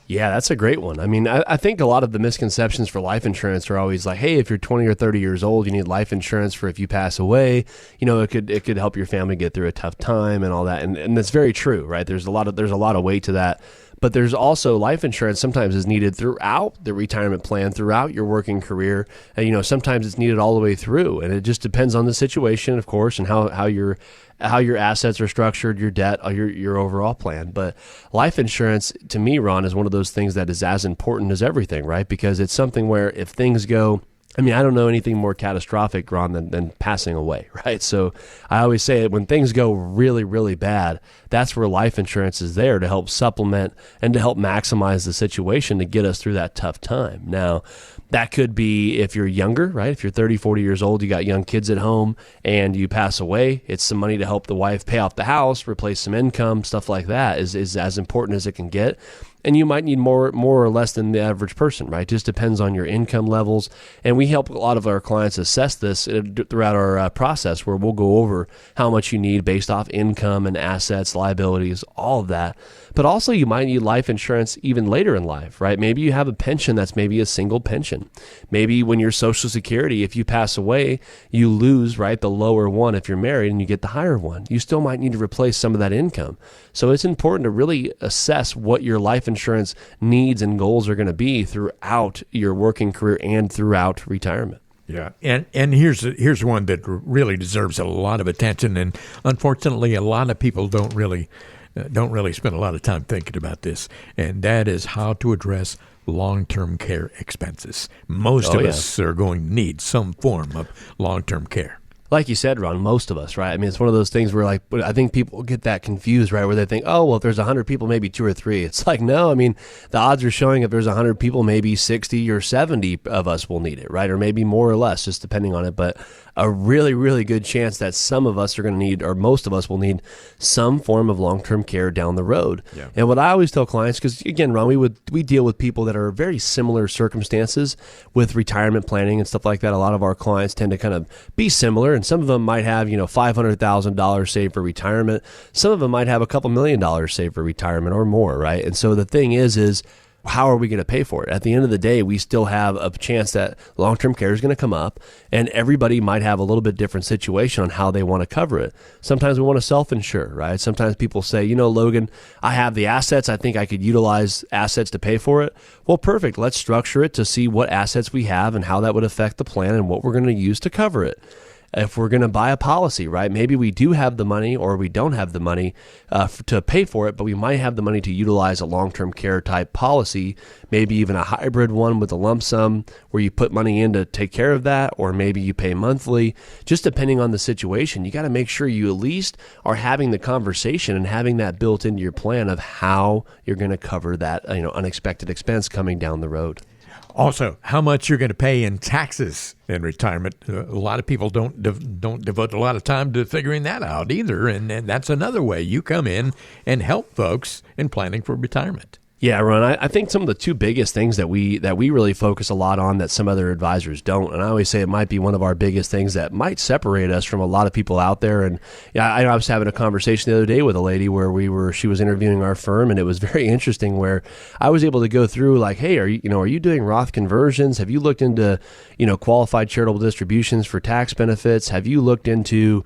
S3: Yeah, that's a great one. I mean, I think a lot of the misconceptions for life insurance are always like, hey, if you're 20 or 30 years old, you need life insurance for if you pass away. It could help your family get through a tough time and all that. And that's very true, right? There's a lot of weight to that. But there's also life insurance sometimes is needed throughout the retirement plan, throughout your working career. And, sometimes it's needed all the way through. And it just depends on the situation, of course, and how your assets are structured, your debt, your overall plan. But life insurance, to me, Ron, is one of those things that is as important as everything, right? Because it's something where if things go, I don't know anything more catastrophic, Ron, than passing away, right? So I always say when things go really, really bad, that's where life insurance is there to help supplement and to help maximize the situation to get us through that tough time. Now, that could be if you're younger, right? If you're 30, 40 years old, you got young kids at home and you pass away, it's some money to help the wife pay off the house, replace some income, stuff like that is as important as it can get. And you might need more or less than the average person, right? Just depends on your income levels. And we help a lot of our clients assess this throughout our process, where we'll go over how much you need based off income and assets, liabilities, all of that. But also you might need life insurance even later in life, right? Maybe you have a pension that's maybe a single pension. Maybe when you're Social Security, if you pass away, you lose, right, the lower one if you're married and you get the higher one. You still might need to replace some of that income. So it's important to really assess what your life insurance needs and goals are going to be throughout your working career and throughout retirement.
S2: Yeah, and here's one that really deserves a lot of attention, and unfortunately, a lot of people don't really spend a lot of time thinking about this, and that is how to address long-term care expenses. Most of us are going to need some form of long-term care.
S3: Like you said, Ron, most of us, right? I mean, it's one of those things where, like, I think people get that confused, right? Where they think, oh, well, if there's 100 people, maybe 2 or 3. It's like, no, I mean, the odds are showing if there's 100 people, maybe 60 or 70 of us will need it, right? Or maybe more or less, just depending on it. But a really, really good chance that some of us are going to need, or most of us will need, some form of long-term care down the road. Yeah. And what I always tell clients, because again, Ron, we deal with people that are very similar circumstances with retirement planning and stuff like that. A lot of our clients tend to kind of be similar and some of them might have, $500,000 saved for retirement. Some of them might have a couple $1 million saved for retirement or more, right? And so the thing is how are we going to pay for it? At the end of the day, we still have a chance that long-term care is going to come up, and everybody might have a little bit different situation on how they want to cover it. Sometimes we want to self-insure, right? Sometimes people say, Logan, I have the assets. I think I could utilize assets to pay for it. Well, perfect. Let's structure it to see what assets we have and how that would affect the plan and what we're going to use to cover it. If we're going to buy a policy, right? Maybe we do have the money or we don't have the money to pay for it, but we might have the money to utilize a long-term care type policy, maybe even a hybrid one with a lump sum where you put money in to take care of that, or maybe you pay monthly, just depending on the situation. You got to make sure you at least are having the conversation and having that built into your plan of how you're going to cover that unexpected expense coming down the road.
S2: Also, how much you're going to pay in taxes in retirement. A lot of people don't devote a lot of time to figuring that out either, and that's another way you come in and help folks in planning for retirement.
S3: Yeah, Ron, I think some of the two biggest things that we really focus a lot on that some other advisors don't, and I always say it might be one of our biggest things that might separate us from a lot of people out there. And I was having a conversation the other day with a lady where she was interviewing our firm, and it was very interesting where I was able to go through like, hey, are you doing Roth conversions? Have you looked into qualified charitable distributions for tax benefits? Have you looked into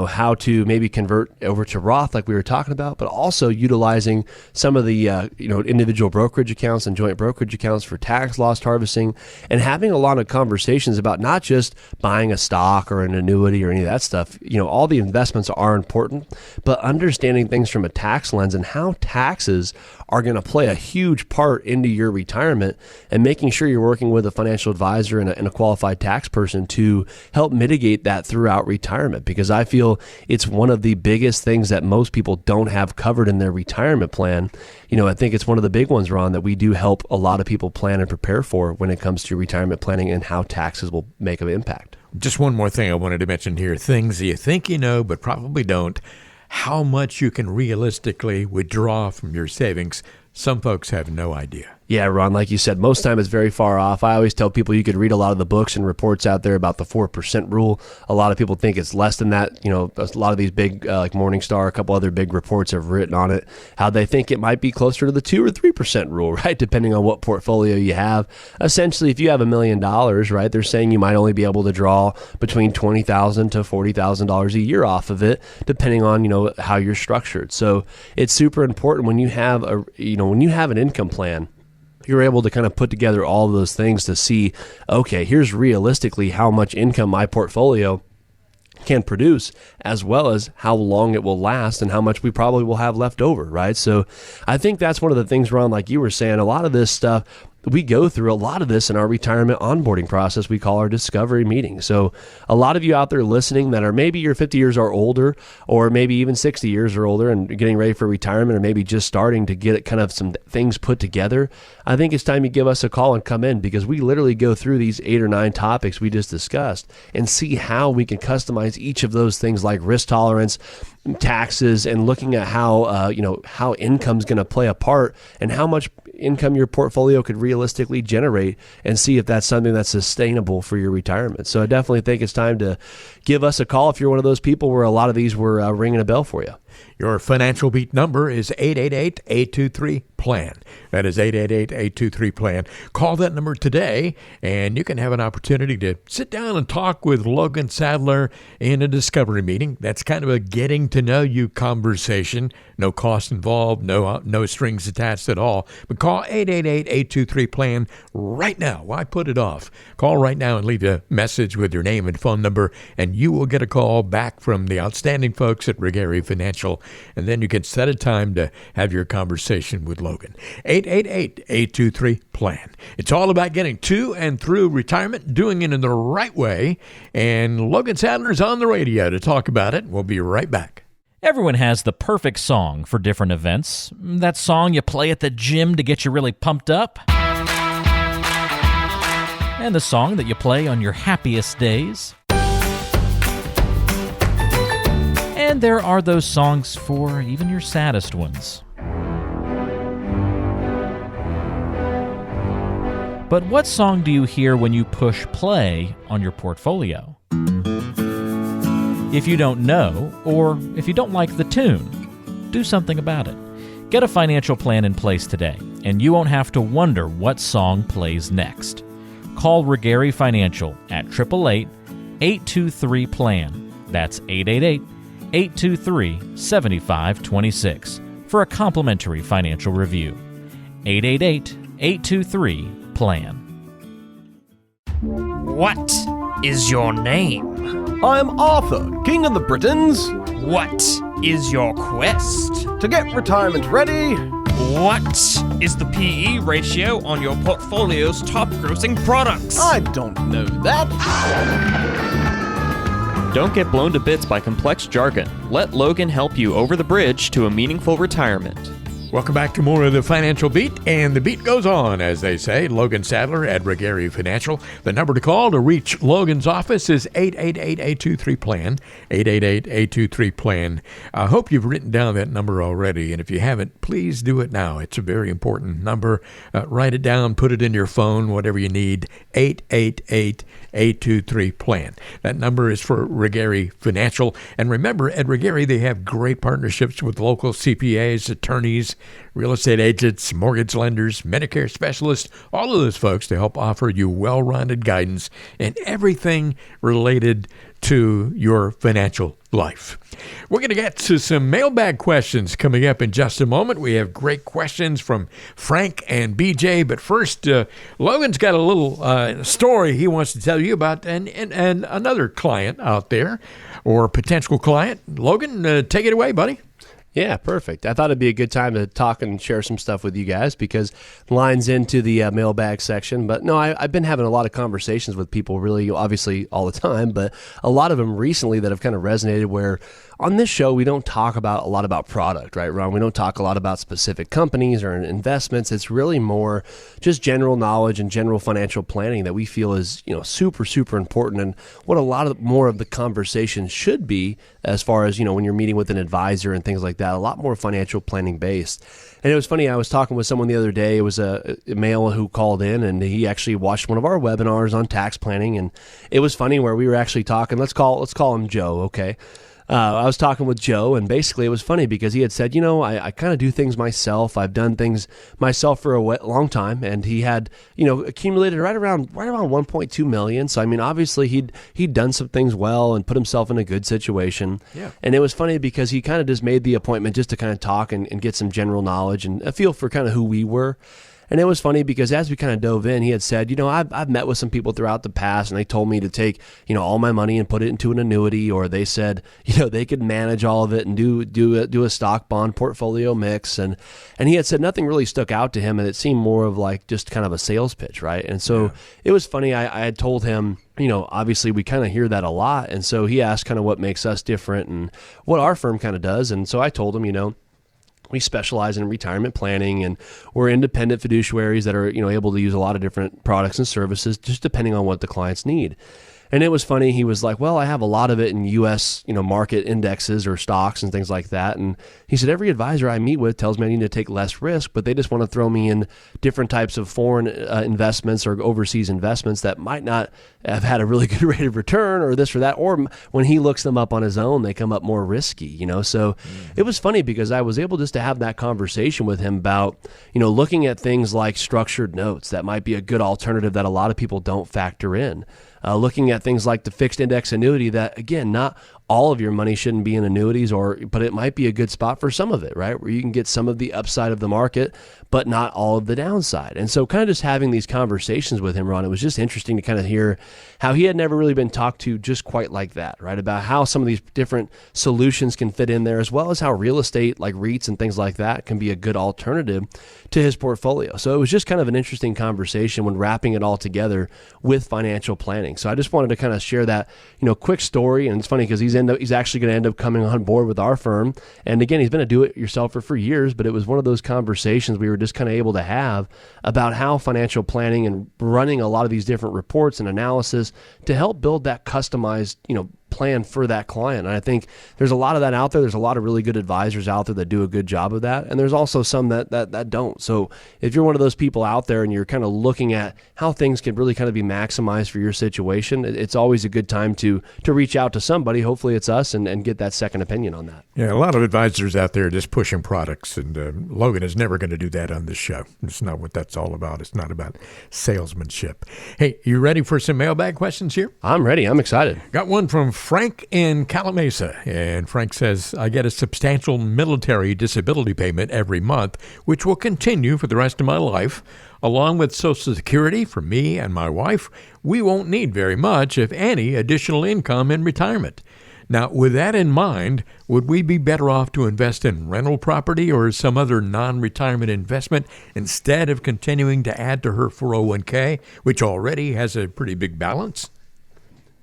S3: how to maybe convert over to Roth like we were talking about, but also utilizing some of the individual brokerage accounts and joint brokerage accounts for tax loss harvesting, and having a lot of conversations about not just buying a stock or an annuity or any of that stuff. All the investments are important, but understanding things from a tax lens and how taxes are going to play a huge part into your retirement, and making sure you're working with a financial advisor and a qualified tax person to help mitigate that throughout retirement, because I feel it's one of the biggest things that most people don't have covered in their retirement plan. I think it's one of the big ones, Ron, that we do help a lot of people plan and prepare for when it comes to retirement planning and how taxes will make an impact.
S2: Just one more thing I wanted to mention here, things you think you know but probably don't. How much you can realistically withdraw from your savings. Some folks have no idea.
S3: Yeah, Ron, like you said, most time it's very far off. I always tell people you could read a lot of the books and reports out there about the 4% rule. A lot of people think it's less than that. A lot of these big, like Morningstar, a couple other big reports have written on it, how they think it might be closer to the 2 or 3% rule, right? Depending on what portfolio you have. Essentially, if you have $1 million, right, they're saying you might only be able to draw between $20,000 to $40,000 a year off of it, depending on, how you're structured. So it's super important when you have an income plan, you're able to kind of put together all of those things to see, okay, here's realistically how much income my portfolio can produce, as well as how long it will last and how much we probably will have left over, right? So I think that's one of the things, Ron, like you were saying, a lot of this stuff, we go through a lot of this in our retirement onboarding process we call our discovery meeting. So a lot of you out there listening that are maybe you're 50 years or older, or maybe even 60 years or older and getting ready for retirement, or maybe just starting to get kind of some things put together, I think it's time you give us a call and come in, because we literally go through these 8 or 9 topics we just discussed and see how we can customize each of those things, like risk tolerance, taxes, and looking at how how income's going to play a part and how much income your portfolio could realistically generate, and see if that's something that's sustainable for your retirement. So I definitely think it's time to give us a call if you're one of those people where a lot of these were ringing a bell for you.
S2: Your Financial Beat number is 888-823-PLAN. That is 888-823-PLAN. Call that number today, and you can have an opportunity to sit down and talk with Logan Sadler in a discovery meeting. That's kind of a getting-to-know-you conversation. No cost involved, no strings attached at all. But call 888-823-PLAN right now. Why put it off? Call right now and leave a message with your name and phone number, and you will get a call back from the outstanding folks at Regari Financial, and then you can set a time to have your conversation with Logan. 888-823-PLAN. It's all about getting to and through retirement, doing it in the right way, and Logan Sadler's on the radio to talk about it. We'll be right back.
S1: Everyone has the perfect song for different events. That song you play at the gym to get you really pumped up. And the song that you play on your happiest days. And there are those songs for even your saddest ones. But what song do you hear when you push play on your portfolio? If you don't know, or if you don't like the tune, do something about it. Get a financial plan in place today, and you won't have to wonder what song plays next. Call Regary Financial at 888-823-PLAN. That's 888-823-7526 for a complimentary financial review. 888-823-PLAN.
S5: What is your name?
S6: I'm Arthur, King of the Britons.
S5: What is your quest?
S6: To get retirement ready.
S5: What is the PE ratio on your portfolio's top grossing products?
S6: I don't know that.
S7: Don't get blown to bits by complex jargon. Let Logan help you over the bridge to a meaningful retirement.
S2: Welcome back to more of the Financial Beat, and the beat goes on, as they say. Logan Sadler at Regary Financial. The number to call to reach Logan's office is 888-823-PLAN, 888-823-PLAN. I hope you've written down that number already, and if you haven't, please do it now. It's a very important number. Write it down, put it in your phone, whatever you need, 888-823-PLAN. That number is for Regary Financial. And remember, at Regary, they have great partnerships with local CPAs, attorneys, real estate agents, mortgage lenders, Medicare specialists, all of those folks to help offer you well-rounded guidance and everything related to your financial life. We're going to get to some mailbag questions coming up in just a moment. We have great questions from Frank and BJ, but first, Logan's got a little story he wants to tell you about and another client out there or potential client. Logan, take it away, buddy.
S3: Yeah, perfect. I thought it'd be a good time to talk and share some stuff with you guys because it lines into the mailbag section. But no, I've been having a lot of conversations with people really, obviously all the time, but a lot of them recently that have kind of resonated where on this show, we don't talk a lot about product, right, Ron? We don't talk a lot about specific companies or investments. It's really more just general knowledge and general financial planning that we feel is, super, super important and what a lot more of the conversation should be as far as, when you're meeting with an advisor and things like that, a lot more financial planning based. And it was funny, I was talking with someone the other day. It was a male who called in and he actually watched one of our webinars on tax planning. And it was funny where we were actually talking, let's call him Joe, okay? I was talking with Joe, and basically it was funny because he had said, I kind of do things myself. I've done things myself for a long time, and he had, accumulated right around 1.2 million. So I mean, obviously he'd done some things well and put himself in a good situation. Yeah. And it was funny because he kind of just made the appointment just to kind of talk and get some general knowledge and a feel for kind of who we were. And it was funny because as we kind of dove in, he had said, I've met with some people throughout the past and they told me to take, all my money and put it into an annuity, or they said, they could manage all of it and do a stock bond portfolio mix. And he had said nothing really stuck out to him and it seemed more of like just kind of a sales pitch, right? And so It was funny. I had told him, obviously we kind of hear that a lot. And so he asked kind of what makes us different and what our firm kind of does. And so I told him, we specialize in retirement planning and we're independent fiduciaries that are, able to use a lot of different products and services just depending on what the clients need. And it was funny. He was like, well, I have a lot of it in U.S., market indexes or stocks and things like that. And he said, every advisor I meet with tells me I need to take less risk, but they just want to throw me in different types of foreign investments or overseas investments that might not have had a really good rate of return or this or that. Or when he looks them up on his own, they come up more risky, So It was funny because I was able just to have that conversation with him about, looking at things like structured notes. That might be a good alternative that a lot of people don't factor in. Looking at things like the fixed index annuity that, again, not all of your money shouldn't be in annuities, but it might be a good spot for some of it, right? Where you can get some of the upside of the market, but not all of the downside. And so kind of just having these conversations with him, Ron, it was just interesting to kind of hear how he had never really been talked to just quite like that, right? About how some of these different solutions can fit in there, as well as how real estate like REITs and things like that can be a good alternative to his portfolio. So it was just kind of an interesting conversation when wrapping it all together with financial planning. So I just wanted to kind of share that, quick story. And it's funny because he's actually going to end up coming on board with our firm. And again, he's been a do-it-yourselfer for years, but it was one of those conversations we were just kind of able to have about how financial planning and running a lot of these different reports and analysis to help build that customized, plan for that client. And I think there's a lot of that out there. There's a lot of really good advisors out there that do a good job of that. And there's also some that don't. So if you're one of those people out there and you're kind of looking at how things can really kind of be maximized for your situation, it's always a good time to reach out to somebody. Hopefully it's us and get that second opinion on that.
S2: Yeah, a lot of advisors out there just pushing products, and Logan is never going to do that on this show. It's not what that's all about. It's not about salesmanship. Hey, you ready for some mailbag questions here?
S3: I'm ready. I'm excited.
S2: Got one from Frank in Calamasa, and Frank says, I get a substantial military disability payment every month, which will continue for the rest of my life. Along with Social Security for me and my wife, we won't need very much, if any, additional income in retirement. Now, with that in mind, would we be better off to invest in rental property or some other non-retirement investment instead of continuing to add to her 401k, which already has a pretty big balance?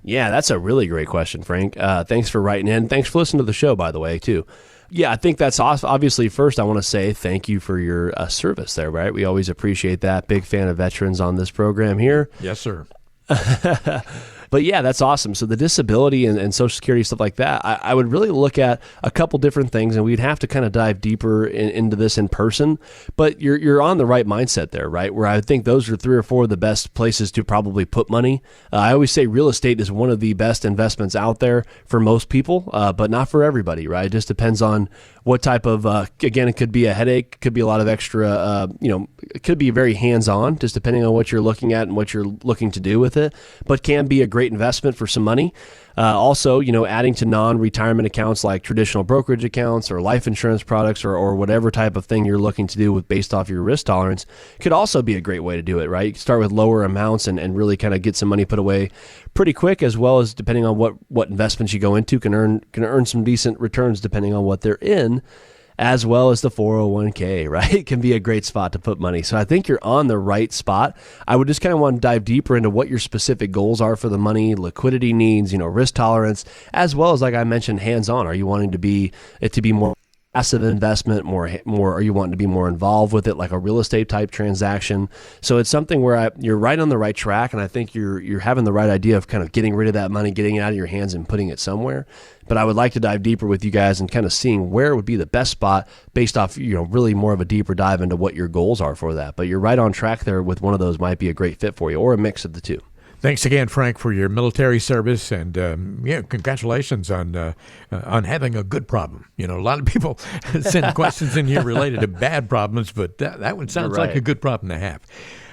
S3: Yeah, that's a really great question, Frank. Thanks for writing in. Thanks for listening to the show, by the way, too. Yeah, I think that's awesome. Obviously, first, I want to say thank you for your service there, right? We always appreciate that. Big fan of veterans on this program here.
S2: Yes, sir.
S3: But yeah, that's awesome. So the disability and Social Security, stuff like that, I would really look at a couple different things, and we'd have to kind of dive deeper into this in person. But you're on the right mindset there, right? Where I think those are 3 or 4 of the best places to probably put money. I always say real estate is one of the best investments out there for most people, but not for everybody, right? It just depends on what type of, again, it could be a headache, could be a lot of extra, it could be very hands-on, just depending on what you're looking at and what you're looking to do with it, but can be a great investment for some money. Also, adding to non-retirement accounts like traditional brokerage accounts or life insurance products or whatever type of thing you're looking to do based off your risk tolerance could also be a great way to do it, right? You can start with lower amounts and really kind of get some money put away pretty quick, as well as depending on what investments you go into can earn some decent returns depending on what they're in, as well as the 401k, right? It can be a great spot to put money. So I think you're on the right spot. I would just kind of want to dive deeper into what your specific goals are for the money, liquidity needs, risk tolerance, as well as, like I mentioned, hands-on. Are you wanting it to be more passive investment, more, are you wanting to be more involved with it, like a real estate type transaction? So it's something where you're right on the right track, and I think you're having the right idea of kind of getting rid of that money, getting it out of your hands and putting it somewhere. But I would like to dive deeper with you guys and kind of seeing where would be the best spot based off, really more of a deeper dive into what your goals are for that. But you're right on track there with one of those might be a great fit for you, or a mix of the two.
S2: Thanks again, Frank, for your military service, and congratulations on having a good problem. A lot of people send questions in here related to bad problems, but that one sounds like a good problem to have.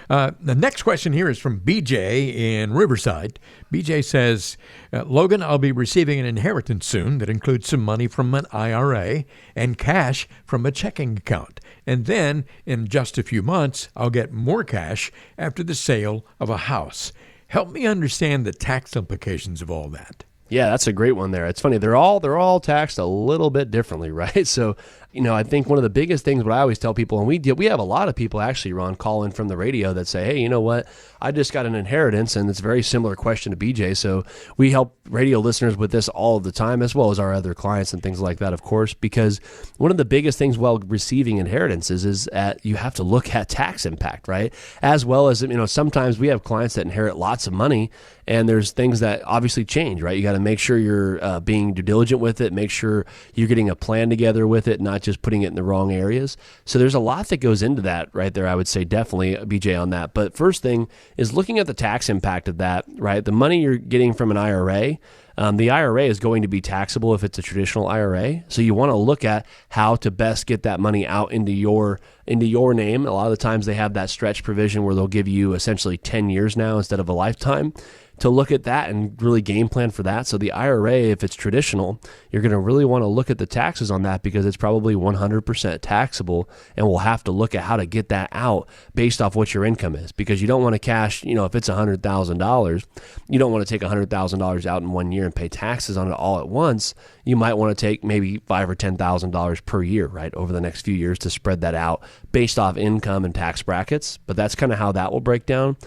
S2: The next question here is from BJ in Riverside. BJ says, Logan, I'll be receiving an inheritance soon that includes some money from an IRA and cash from a checking account. And then in just a few months, I'll get more cash after the sale of a house. Help me understand the tax implications of all that.
S3: Yeah, that's a great one there. It's funny. They're all taxed a little bit differently, right? So, I think one of the biggest things, what I always tell people, and we have a lot of people actually, Ron, call in from the radio that say, hey, you know what? I just got an inheritance, and it's a very similar question to BJ. So we help radio listeners with this all the time, as well as our other clients and things like that, of course, because one of the biggest things while receiving inheritances is that you have to look at tax impact, right? As well as, sometimes we have clients that inherit lots of money, and there's things that obviously change, right? You got to make sure you're being due diligent with it, make sure you're getting a plan together with it, not just putting it in the wrong areas. So there's a lot that goes into that right there. I would say definitely BJ on that. But first thing is looking at the tax impact of that, right? The money you're getting from an IRA, the IRA is going to be taxable if it's a traditional IRA. So you want to look at how to best get that money out into your name. A lot of the times they have that stretch provision where they'll give you essentially 10 years now instead of a lifetime, to look at that and really game plan for that. So the IRA, if it's traditional, you're going to really want to look at the taxes on that because it's probably 100% taxable, and we'll have to look at how to get that out based off what your income is, because you don't want to cash, if it's $100,000, you don't want to take $100,000 out in 1 year and pay taxes on it all at once. You might want to take maybe $5,000 or $10,000 per year, right, over the next few years to spread that out based off income and tax brackets. But that's kind of how that will break down.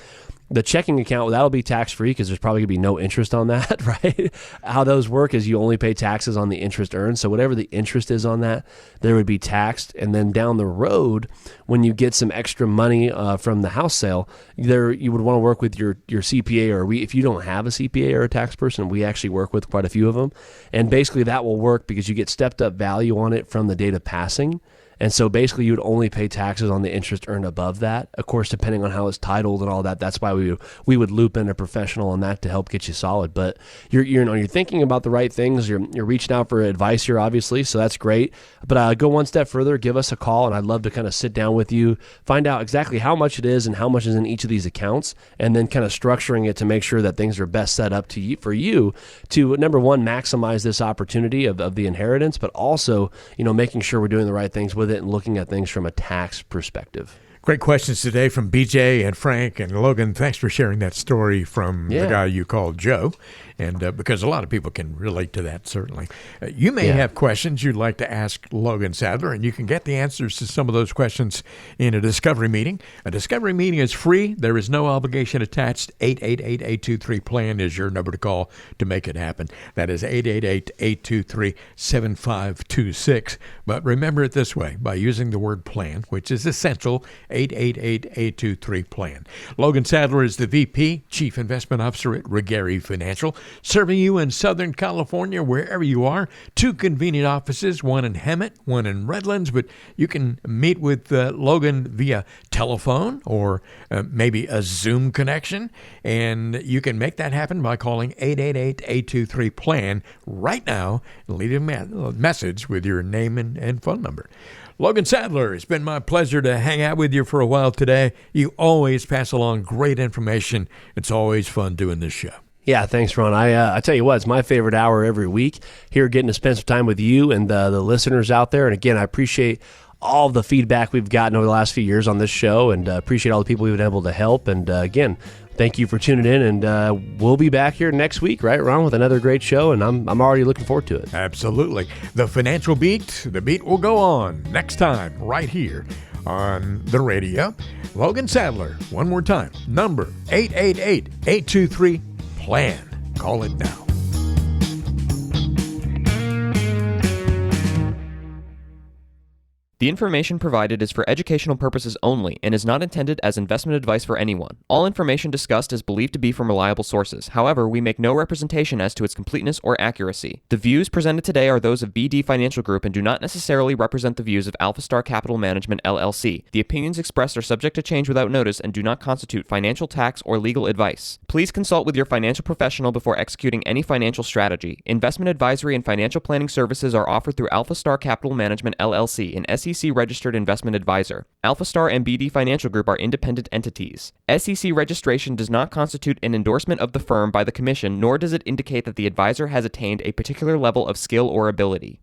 S3: The checking account, that'll be tax-free because there's probably going to be no interest on that, right? How those work is you only pay taxes on the interest earned. So whatever the interest is on that, there would be taxed. And then down the road, when you get some extra money from the house sale, you would want to work with your CPA, or if you don't have a CPA or a tax person, we actually work with quite a few of them. And basically that will work because you get stepped up value on it from the date of passing. And so basically you would only pay taxes on the interest earned above that. Of course, depending on how it's titled and all that, that's why we would loop in a professional on that to help get you solid. But you're thinking about the right things. You're reaching out for advice here, obviously, so that's great. But go one step further, give us a call, and I'd love to kind of sit down with you, find out exactly how much it is and how much is in each of these accounts, and then kind of structuring it to make sure that things are best set up for you to, number one, maximize this opportunity of the inheritance, but also, making sure we're doing the right things with it and looking at things from a tax perspective.
S2: Great questions today from BJ and Frank and Logan. Thanks for sharing that story from the guy you called Joe. And because a lot of people can relate to that, certainly. You may have questions you'd like to ask Logan Sadler, and you can get the answers to some of those questions in a discovery meeting. A discovery meeting is free. There is no obligation attached. 888-823-PLAN is your number to call to make it happen. That is 888-823-7526. But remember it this way, by using the word PLAN, which is essential, 888-823-PLAN. Logan Sadler is the VP, Chief Investment Officer at Regari Financial, serving you in Southern California, wherever you are. 2 convenient offices, one in Hemet, one in Redlands, but you can meet with Logan via telephone or maybe a Zoom connection, and you can make that happen by calling 888-823-PLAN right now and leave a message with your name and phone number. Logan Sadler, it's been my pleasure to hang out with you for a while today. You always pass along great information. It's always fun doing this show.
S3: Yeah, thanks, Ron. I tell you what, it's my favorite hour every week here, getting to spend some time with you and the listeners out there. And again, I appreciate all the feedback we've gotten over the last few years on this show, and appreciate all the people we've been able to help. And again, thank you for tuning in, and we'll be back here next week, right, Ron, with another great show, and I'm already looking forward to it.
S2: Absolutely. The Financial Beat, the beat will go on next time right here on the radio. Logan Sadler, one more time, number 888-823-PLAN. Call it now.
S7: The information provided is for educational purposes only and is not intended as investment advice for anyone. All information discussed is believed to be from reliable sources. However, we make no representation as to its completeness or accuracy. The views presented today are those of BD Financial Group and do not necessarily represent the views of Alpha Star Capital Management, LLC. The opinions expressed are subject to change without notice and do not constitute financial, tax, or legal advice. Please consult with your financial professional before executing any financial strategy. Investment advisory and financial planning services are offered through Alpha Star Capital Management, LLC, an SEC-registered investment advisor. Alpha Star and BD Financial Group are independent entities. SEC registration does not constitute an endorsement of the firm by the Commission, nor does it indicate that the advisor has attained a particular level of skill or ability.